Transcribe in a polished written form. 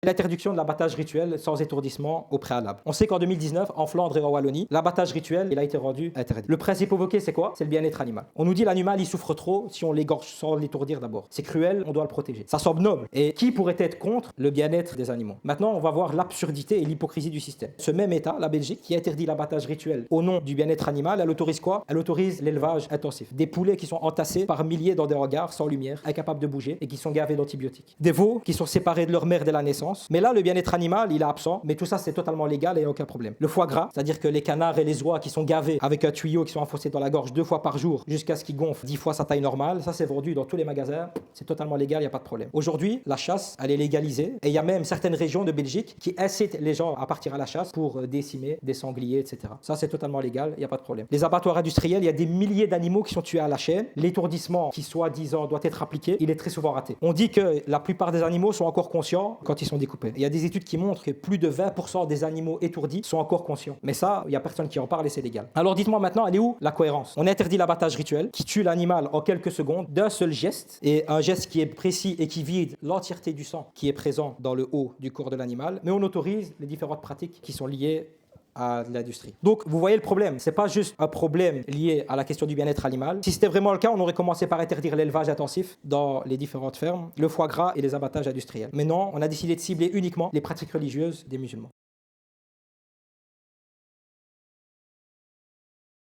L'interdiction de l'abattage rituel sans étourdissement au préalable. On sait qu'en 2019, en Flandre et en Wallonie, l'abattage rituel il a été rendu interdit. Le principe évoqué, c'est quoi? C'est le bien-être animal. On nous dit l'animal, il souffre trop si on l'égorge sans l'étourdir d'abord. C'est cruel, on doit le protéger. Ça semble noble. Et qui pourrait être contre le bien-être des animaux? Maintenant, on va voir l'absurdité et l'hypocrisie du système. Ce même État, la Belgique, qui interdit l'abattage rituel au nom du bien-être animal, elle autorise quoi? Elle autorise l'élevage intensif. Des poulets qui sont entassés par milliers dans des hangars sans lumière, incapables de bouger et qui sont gavés d'antibiotiques. Des veaux qui sont séparés de leur mère dès la naissance. Mais là, le bien-être animal, il est absent. Mais tout ça, c'est totalement légal et il n'y a aucun problème. Le foie gras, c'est-à-dire que les canards et les oies qui sont gavés avec un tuyau qui sont enfoncés dans la gorge 2 fois par jour jusqu'à ce qu'ils gonflent 10 fois sa taille normale, ça c'est vendu dans tous les magasins. C'est totalement légal, il n'y a pas de problème. Aujourd'hui, la chasse, elle est légalisée et il y a même certaines régions de Belgique qui incitent les gens à partir à la chasse pour décimer des sangliers, etc. Ça, c'est totalement légal, il n'y a pas de problème. Les abattoirs industriels, il y a des milliers d'animaux qui sont tués à la chaîne. L'étourdissement qui, soi-disant, doit être appliqué, il est très souvent raté. On dit que la plupart des animaux sont encore conscients quand ils sont découpés. Il y a des études qui montrent que plus de 20% des animaux étourdis sont encore conscients. Mais ça, il n'y a personne qui en parle et c'est légal. Alors dites-moi maintenant, elle est où la cohérence? On interdit l'abattage rituel qui tue l'animal en quelques secondes d'un seul geste, et un geste qui est précis et qui vide l'entièreté du sang qui est présent dans le haut du corps de l'animal, mais on autorise les différentes pratiques qui sont liées à l'industrie. Donc, vous voyez le problème. C'est pas juste un problème lié à la question du bien-être animal. Si c'était vraiment le cas, on aurait commencé par interdire l'élevage intensif dans les différentes fermes, le foie gras et les abattages industriels. Mais non, on a décidé de cibler uniquement les pratiques religieuses des musulmans.